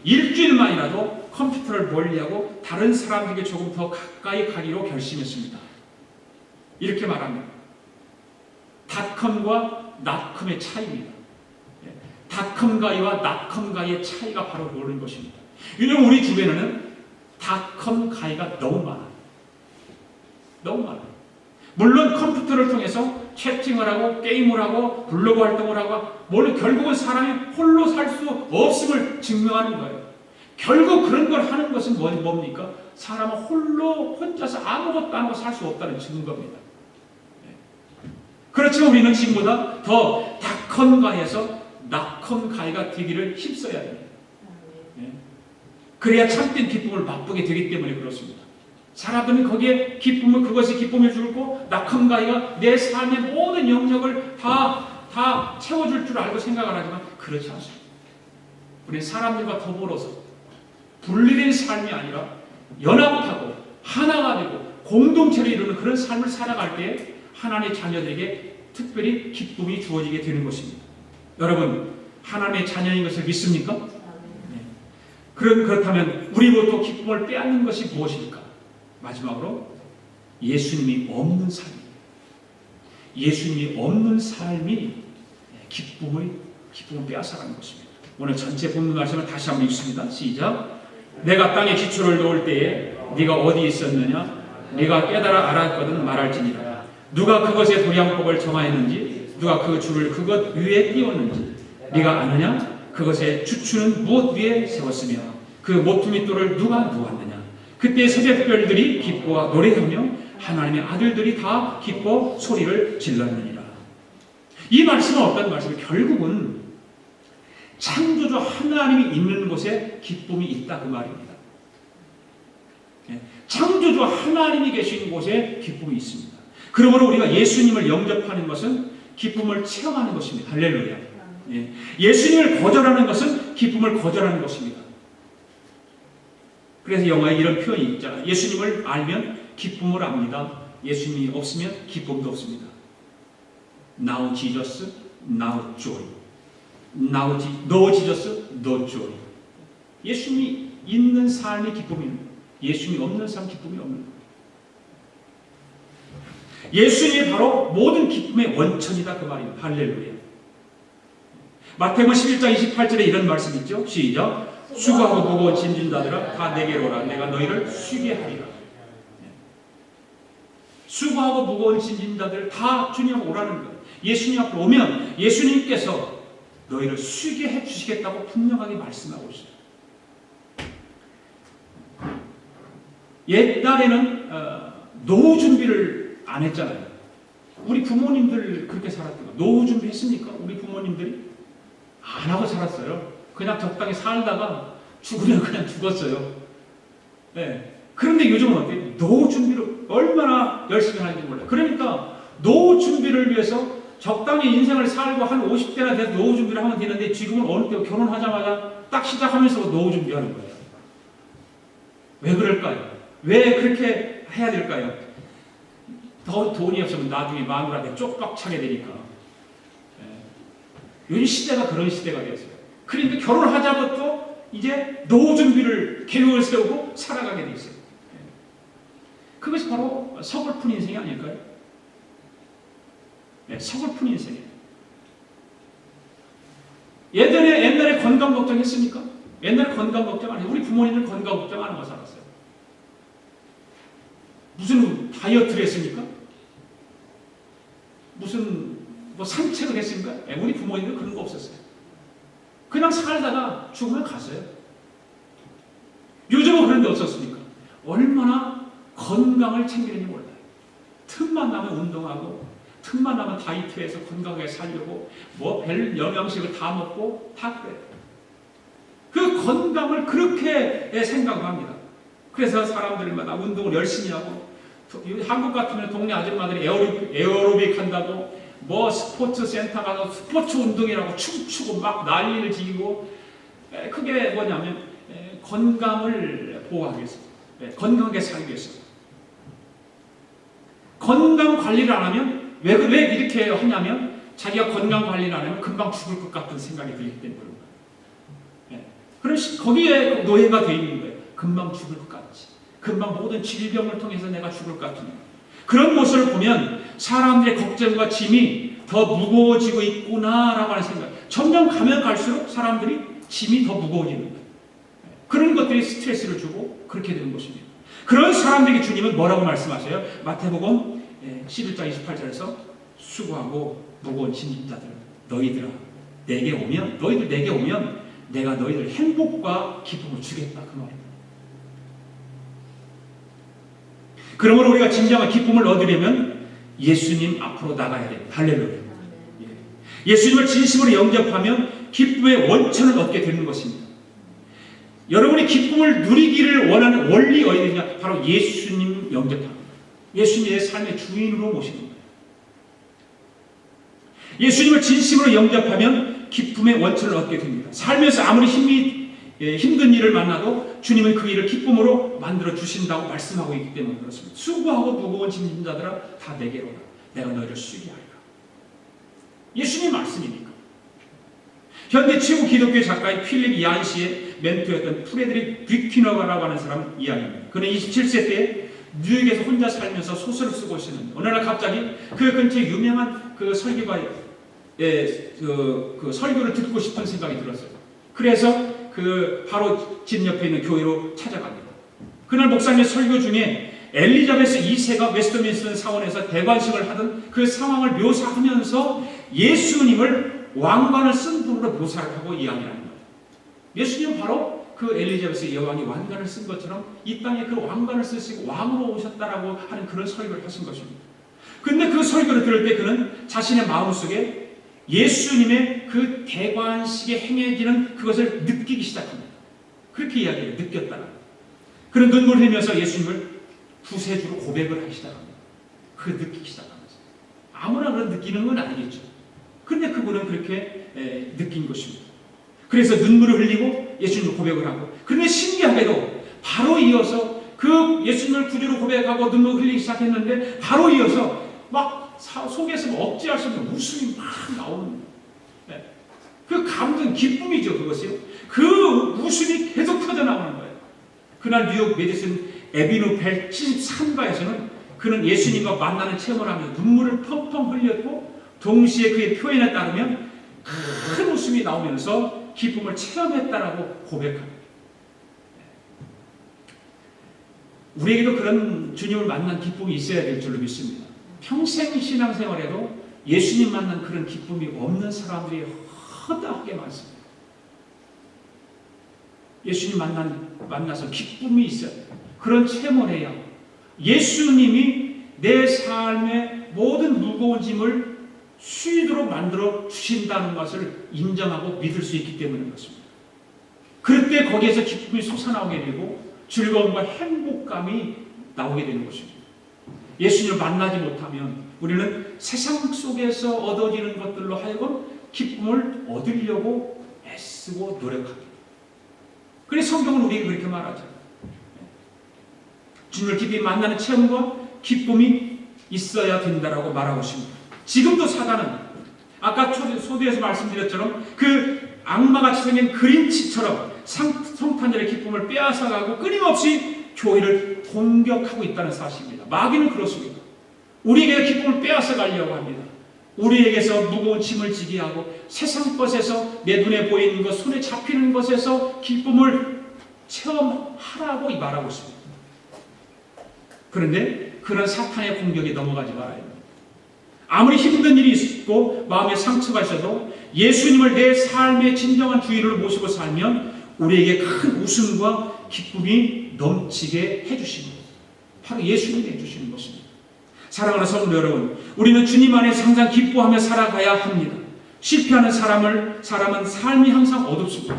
일주일만이라도 컴퓨터를 멀리하고 다른 사람들에게 조금 더 가까이 가기로 결심했습니다. 이렇게 말합니다. 닷컴과 낫컴의 차이입니다. 닷컴가이와 낫컴가이의 차이가 바로 그런 것입니다. 왜냐하면 우리 주변에는 닷컴가이가 너무 많아요. 너무 많아요. 물론 컴퓨터를 통해서 채팅을 하고 게임을 하고 블로그 활동을 하고 물론 결국은 사람이 홀로 살 수 없음을 증명하는 거예요. 결국 그런 걸 하는 것은 뭡니까? 사람은 혼자서 아무것도 안 하고 살 수 없다는 증거입니다. 그렇지만 우리는 지금보다 더 닷컴가이에서 낫컴가이가 되기를 힘써야 됩니다. 그래야 참된 기쁨을 맛보게 되기 때문에 그렇습니다. 사람들은 거기에 기쁨을, 그것이 기쁨을 주고 낫컴가이가 내 삶의 모든 영역을 다 채워줄 줄 알고 생각을 하지만 그렇지 않습니다. 우리는 사람들과 더불어서 분리된 삶이 아니라 연합하고 하나가 되고 공동체를 이루는 그런 삶을 살아갈 때 하나님의 자녀들에게 특별히 기쁨이 주어지게 되는 것입니다. 여러분, 하나님의 자녀인 것을 믿습니까? 네. 그렇다면 우리로부터 기쁨을 빼앗는 것이 무엇일까? 마지막으로 예수님이 없는 삶입니다. 예수님이 없는 삶이 기쁨을 빼앗아가는 것입니다. 오늘 전체 본문 말씀을 다시 한번 읽습니다. 시작. 내가 땅에 기초를 놓을 때에 네가 어디 있었느냐? 네가 깨달아 알았거든 말할지니라. 누가 그것의 도량법을 정하였는지 누가 그 줄을 그것 위에 띄웠는지 네가 아느냐? 그것의 주추는 무엇 위에 세웠으며 그 모퉁이돌을 누가 놓았느냐? 그때 새벽별들이 기뻐와 노래하며 하나님의 아들들이 다 기뻐 소리를 질렀느니라. 이 말씀은 어떤 말씀이에요? 결국은 창조주 하나님이 있는 곳에 기쁨이 있다 그 말입니다. 창조주 하나님이 계신 곳에 기쁨이 있습니다. 그러므로 우리가 예수님을 영접하는 것은 기쁨을 체험하는 것입니다. 할렐루야. 예수님을 거절하는 것은 기쁨을 거절하는 것입니다. 그래서 영화에 이런 표현이 있잖아요. 예수님을 알면 기쁨을 압니다. 예수님이 없으면 기쁨도 없습니다. Now Jesus, now joy. No Jesus, no joy. 예수님이 있는 삶이 기쁨입니다. 예수님이 없는 삶 기쁨이 없는 거예요. 예수님이 바로 모든 기쁨의 원천이다 그 말입니다. 할렐루야. 마태복음 11장 28절에 이런 말씀 있죠. 시작. 수고하고 무거운 짐진 자들아 다 내게로 오라. 내가 너희를 쉬게 하리라. 수고하고 무거운 짐진 자들 다 주님 앞으로 오라는 거예요. 예수님 앞으로 오면 예수님께서 너희를 쉬게 해주시겠다고 분명하게 말씀하고 있어요. 옛날에는 노후 준비를 안 했잖아요. 우리 부모님들 그렇게 살았던 거예요. 노후 준비 했습니까? 우리 부모님들이 안 하고 살았어요. 그냥 적당히 살다가 죽으면 그냥 죽었어요. 네. 그런데 요즘은 어때요? 노후 준비를 얼마나 열심히 하는지 몰라요. 그러니까 노후 준비를 위해서 적당히 인생을 살고 한 50대나 돼서 노후 준비를 하면 되는데 지금은 어느 때 결혼하자마자 딱 시작하면서 노후 준비하는 거예요. 왜 그럴까요? 왜 그렇게 해야 될까요? 더 돈이 없으면 나중에 마누라한테 쪽박 차게 되니까. 요즘 시대가 그런 시대가 되었어요. 그러니까 결혼하자부터 이제 노후 준비를 계획을 세우고 살아가게 돼 있어요. 그것이 바로 서글픈 인생이 아닐까요? 네, 서글픈 인생이에요. 옛날에 건강 걱정했습니까? 옛날에 건강 걱정 안 해요. 우리 부모님들 건강 걱정 안 하고 살았어요. 무슨 다이어트를 했습니까? 무슨 산책을 했습니까? 우리 부모님들 그런 거 없었어요. 그냥 살다가 죽으면 갔어요. 요즘은 그런 데 없었습니까? 얼마나 건강을 챙기는지 몰라요. 틈만 나면 운동하고 틈만 나면 다이어트해서 건강하게 살려고 별 영양식을 다 먹고 다 그래요. 그 건강을 그렇게 생각합니다. 그래서 사람들마다 운동을 열심히 하고 한국 같으면 동네 아줌마들이 에어로빅 한다고 스포츠 센터 가서 스포츠 운동이라고 춤추고 막 난리를 지르고 그게 뭐냐면 건강을 보호하기 위해서 건강하게 살기 위해서 건강 관리를 안 하면 왜 이렇게 하냐면 자기가 건강 관리를 안 하면 금방 죽을 것 같은 생각이 들기 때문에 그런 거예요. 거기에 노예가 되어 있는 거예요. 금방 죽을 것 같지. 금방 모든 질병을 통해서 내가 죽을 것 같은 그런 모습을 보면 사람들의 걱정과 짐이 더 무거워지고 있구나라고 하는 생각. 점점 가면 갈수록 사람들이 짐이 더 무거워지는 거예요. 그런 것들이 스트레스를 주고 그렇게 되는 것입니다. 그런 사람들에게 주님은 뭐라고 말씀하세요? 마태복음 11장 28절에서 수고하고 무거운 짐진 자들 너희들 내게 오면 내가 너희들 행복과 기쁨을 주겠다 그 말입니다. 그러므로 우리가 진정한 기쁨을 얻으려면 예수님 앞으로 나가야 됩니다. 할렐루야. 예수님을 진심으로 영접하면 기쁨의 원천을 얻게 되는 것입니다. 여러분이 기쁨을 누리기를 원하는 원리 어디냐? 바로 예수님 영접합니다. 예수님의 삶의 주인으로 모시는 거예요. 예수님을 진심으로 영접하면 기쁨의 원천을 얻게 됩니다. 살면서 아무리 힘든 일을 만나도 주님은 그 일을 기쁨으로 만들어 주신다고 말씀하고 있기 때문에 그렇습니다. 수고하고 무거운 짐진 자들아 다 내게로 오라. 내가 너희를 쉬게 하리라. 예수님 말씀이니까. 현대 최고 기독교 작가인 필립 이안시의 멘토였던 프레드릭 뷔퀴너가라고 하는 사람 이야기입니다. 그는 27세 때 뉴욕에서 혼자 살면서 소설을 쓰고 있었는데 어느 날 갑자기 그 근처에 유명한 그 설교가의 그 설교를 듣고 싶은 생각이 들었어요. 그래서 그 바로 집 옆에 있는 교회로 찾아갑니다. 그날 목사님의 설교 중에 엘리자베스 2세가 웨스트민스터 사원에서 대관식을 하던 그 상황을 묘사하면서 예수님을 왕관을 쓴 분으로 묘사를 하고 이야기하는 거예요. 예수님은 바로 그 엘리자베스 여왕이 왕관을 쓴 것처럼 이 땅에 그 왕관을 쓰시고 왕으로 오셨다라고 하는 그런 설교를 하신 것입니다. 근데 그 설교를 들을 때 그는 자신의 마음속에 예수님의 그 대관식에 행해지는 그것을 느끼기 시작합니다. 그렇게 이야기해요. 느꼈다가. 그런 눈물을 흘리면서 예수님을 구세주로 고백을 하기 시작합니다. 그 느끼기 시작합니다. 아무나 그런 느끼는 건 아니겠죠. 그런데 그분은 그렇게 느낀 것입니다. 그래서 눈물을 흘리고 예수님을 고백을 하고, 그런데 신기하게도 바로 이어서 그 예수님을 구주로 고백하고 눈물을 흘리기 시작했는데 바로 이어서 막 속에서 억제할 수 없는 웃음이 막 나오는 거예요. 그 감동, 기쁨이죠 그것이요. 그 웃음이 계속 터져나오는 거예요. 그날 뉴욕 메디슨 에비뉴 173가에서는 그는 예수님과 만나는 체험을 하면서 눈물을 펑펑 흘렸고 동시에 그의 표현에 따르면 큰 웃음이 나오면서 기쁨을 체험했다라고 고백합니다. 우리에게도 그런 주님을 만난 기쁨이 있어야 될 줄로 믿습니다. 평생 신앙생활에도 예수님 만난 그런 기쁨이 없는 사람들이 허다하게 많습니다. 예수님 만나서 기쁨이 있어요. 그런 체험을 해야 예수님이 내 삶의 모든 무거운 짐을 쉬도록 만들어 주신다는 것을 인정하고 믿을 수 있기 때문에 그렇습니다. 그럴 때 거기에서 기쁨이 솟아나오게 되고 즐거움과 행복감이 나오게 되는 것입니다. 예수님을 만나지 못하면 우리는 세상 속에서 얻어지는 것들로 하여금 기쁨을 얻으려고 애쓰고 노력합니다. 그래서 성경은 우리에게 그렇게 말하죠. 주님을 깊이 만나는 체험과 기쁨이 있어야 된다라고 말하고 있습니다. 지금도 사단은 아까 소두에서 말씀드렸처럼 그 악마같이 생긴 그린치처럼 성탄절의 기쁨을 빼앗아가고 끊임없이 교회를 공격하고 있다는 사실입니다. 마귀는 그렇습니다. 우리에게 기쁨을 빼앗아가려고 합니다. 우리에게서 무거운 짐을 지게 하고 세상 것에서 내 눈에 보이는 것, 손에 잡히는 것에서 기쁨을 체험하라고 말하고 있습니다. 그런데 그런 사탄의 공격에 넘어가지 말아야 합니다. 아무리 힘든 일이 있고 마음에 상처가 있어도 예수님을 내 삶의 진정한 주인으로 모시고 살면 우리에게 큰 웃음과 기쁨이 넘치게 해주십니다. 바로 예수님이 해주시는 것입니다. 사랑하는 성도 여러분, 우리는 주님 안에서 항상 기뻐하며 살아가야 합니다. 실패하는 사람은 삶이 항상 어둡습니다.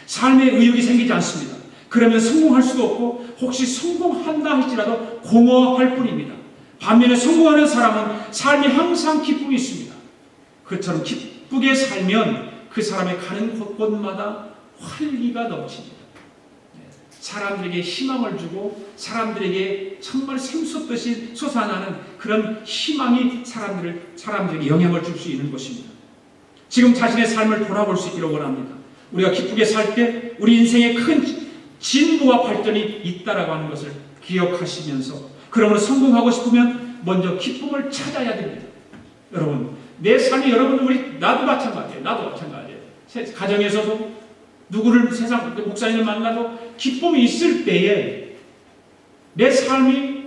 삶에 의욕이 생기지 않습니다. 그러면 성공할 수도 없고 혹시 성공한다 할지라도 공허할 뿐입니다. 반면에 성공하는 사람은 삶에 항상 기쁨이 있습니다. 그처럼 기쁘게 살면 그 사람의 가는 곳곳마다 활기가 넘칩니다. 사람들에게 희망을 주고 사람들에게 정말 샘솟듯이 솟아나는 그런 희망이 사람들에게 영향을 줄 수 있는 것입니다. 지금 자신의 삶을 돌아볼 수 있기를 원합니다. 우리가 기쁘게 살 때 우리 인생에 큰 진보와 발전이 있다라고 하는 것을 기억하시면서, 그러므로 성공하고 싶으면 먼저 기쁨을 찾아야 됩니다. 여러분, 내 삶이, 여러분, 나도 마찬가지예요. 가정에서도 누구를, 세상 목사님을 만나도 기쁨이 있을 때에 내 삶이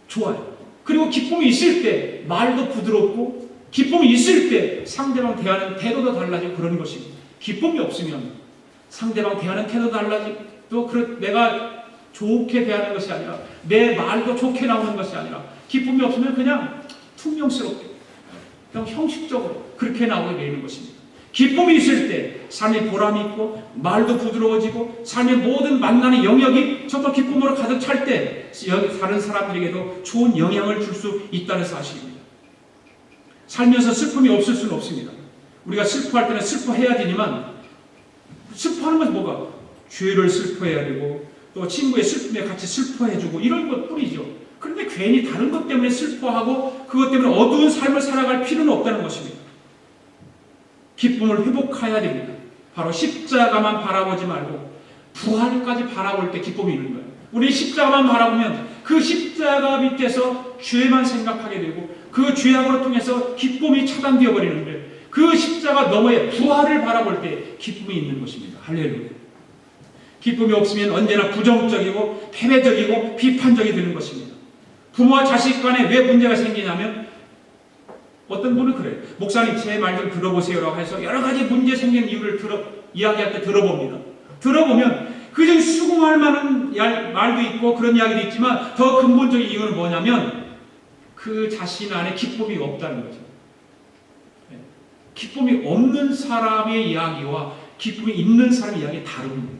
좋아요. 그리고 기쁨이 있을 때 말도 부드럽고, 기쁨이 있을 때 상대방 대하는 태도도 달라지고 그러는 것입니다. 기쁨이 없으면 상대방 대하는 태도도 달라지고, 또 내가 좋게 대하는 것이 아니라, 내 말도 좋게 나오는 것이 아니라, 기쁨이 없으면 그냥 퉁명스럽게, 그냥 형식적으로 그렇게 나오게 되는 것입니다. 기쁨이 있을 때 삶이 보람이 있고, 말도 부드러워지고, 삶의 모든 만나는 영역이 정말 기쁨으로 가득 찰 때 다른 사람들에게도 좋은 영향을 줄 수 있다는 사실입니다. 살면서 슬픔이 없을 수는 없습니다. 우리가 슬퍼할 때는 슬퍼해야 되지만, 슬퍼하는 것은 뭐가? 죄를 슬퍼해야 되고, 또 친구의 슬픔에 같이 슬퍼해주고, 이런 것 뿐이죠. 그런데 괜히 다른 것 때문에 슬퍼하고 그것 때문에 어두운 삶을 살아갈 필요는 없다는 것입니다. 기쁨을 회복해야 됩니다. 바로 십자가만 바라보지 말고 부활까지 바라볼 때 기쁨이 있는 거예요. 우리 십자가만 바라보면 그 십자가 밑에서 죄만 생각하게 되고, 그 죄악으로 통해서 기쁨이 차단되어 버리는데, 그 십자가 너머에 부활을 바라볼 때 기쁨이 있는 것입니다. 할렐루야. 기쁨이 없으면 언제나 부정적이고 패배적이고 비판적이 되는 것입니다. 부모와 자식 간에 왜 문제가 생기냐면, 어떤 분은 그래요. 목사님 제 말 좀 들어보세요라고 해서 여러 가지 문제 생긴 이유를 이야기할 때 들어봅니다. 들어보면 그중 수긍할 만한 말도 있고 그런 이야기도 있지만, 더 근본적인 이유는 뭐냐면 그 자신 안에 기쁨이 없다는 거죠. 기쁨이 없는 사람의 이야기와 기쁨이 있는 사람의 이야기가 다릅니다.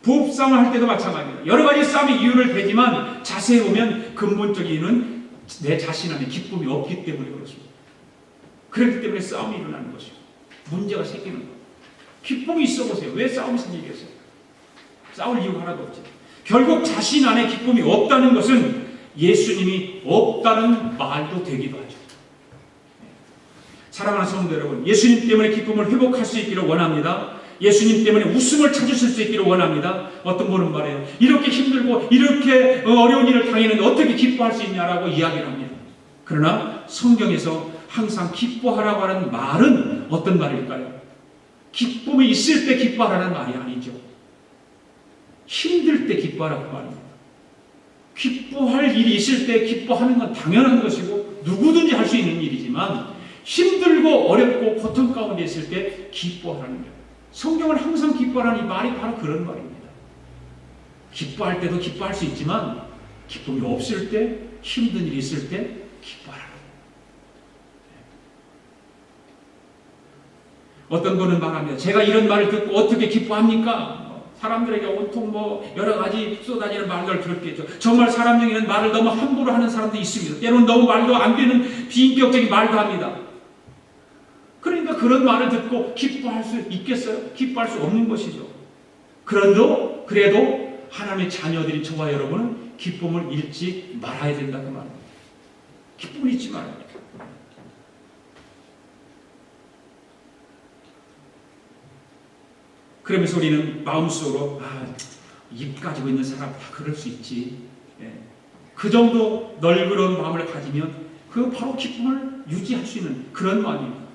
부부싸움을 할 때도 마찬가지입니다. 여러 가지 싸움의 이유를 대지만 자세히 보면 근본적인 이유는 내 자신 안에 기쁨이 없기 때문에 그렇습니다. 그렇기 때문에 싸움이 일어나는 것이고 문제가 생기는 거예요. 기쁨이 있어 보세요. 왜 싸움이 생기겠어요? 싸울 이유가 하나도 없죠. 결국 자신 안에 기쁨이 없다는 것은 예수님이 없다는 말도 되기도 하죠. 사랑하는 성도 여러분, 예수님 때문에 기쁨을 회복할 수 있기를 원합니다. 예수님 때문에 웃음을 찾으실 수 있기를 원합니다. 어떤 분은 말해요. 이렇게 힘들고 이렇게 어려운 일을 당했는데 어떻게 기뻐할 수 있냐라고 이야기를 합니다. 그러나 성경에서 항상 기뻐하라고 하는 말은 어떤 말일까요? 기쁨이 있을 때 기뻐하라는 말이 아니죠. 힘들 때 기뻐하라고 말입니다. 기뻐할 일이 있을 때 기뻐하는 건 당연한 것이고 누구든지 할 수 있는 일이지만, 힘들고 어렵고 고통 가운데 있을 때 기뻐하라는 거예요. 성경은 항상 기뻐하라는 이 말이 바로 그런 말입니다. 기뻐할 때도 기뻐할 수 있지만, 기쁨이 없을 때, 힘든 일이 있을 때 기뻐하라는 거예요. 어떤 분은 말합니다. 제가 이런 말을 듣고 어떻게 기뻐합니까? 사람들에게 온통 여러 가지 쏟아지는 말들을 들었겠죠. 정말 사람 중에는 말을 너무 함부로 하는 사람도 있습니다. 때로는 너무 말도 안 되는 비인격적인 말도 합니다. 그러니까 그런 말을 듣고 기뻐할 수 있겠어요? 기뻐할 수 없는 것이죠. 그래도 하나님의 자녀들인 저와 여러분은 기쁨을 잃지 말아야 된다 그 말입니다. 기쁨을 잃지 말아야 됩니다. 그러면서 우리는 마음속으로 입 가지고 있는 사람 다 그럴 수 있지. 그 정도 널그러운 마음을 가지면 그 바로 기쁨을 유지할 수 있는 그런 마음입니다.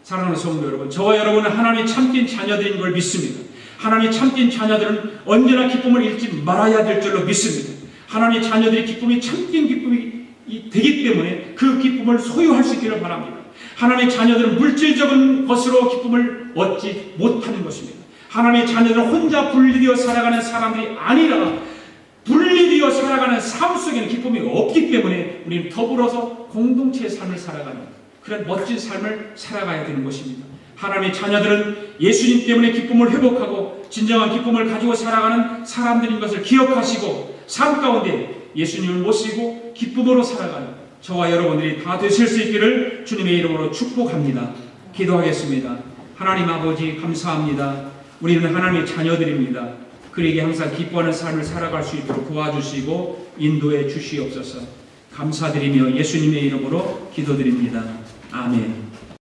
사랑하는 성도 여러분, 저와 여러분은 하나님의 참된 자녀들인 걸 믿습니다. 하나님의 참된 자녀들은 언제나 기쁨을 잃지 말아야 될 줄로 믿습니다. 하나님의 자녀들의 기쁨이 참된 기쁨이 되기 때문에 그 기쁨을 소유할 수 있기를 바랍니다. 하나님의 자녀들은 물질적인 것으로 기쁨을 얻지 못하는 것입니다. 하나님의 자녀들은 혼자 분리되어 살아가는 사람들이 아니라 분리되어 살아가는 삶 속에는 기쁨이 없기 때문에 우리는 더불어서 공동체의 삶을 살아가는 그런 멋진 삶을 살아가야 되는 것입니다. 하나님의 자녀들은 예수님 때문에 기쁨을 회복하고 진정한 기쁨을 가지고 살아가는 사람들인 것을 기억하시고 삶 가운데 예수님을 모시고 기쁨으로 살아가는 저와 여러분들이 다 되실 수 있기를 주님의 이름으로 축복합니다. 기도하겠습니다. 하나님 아버지 감사합니다. 우리는 하나님의 자녀들입니다. 그에게 항상 기뻐하는 삶을 살아갈 수 있도록 도와주시고 인도해 주시옵소서. 감사드리며 예수님의 이름으로 기도드립니다. 아멘.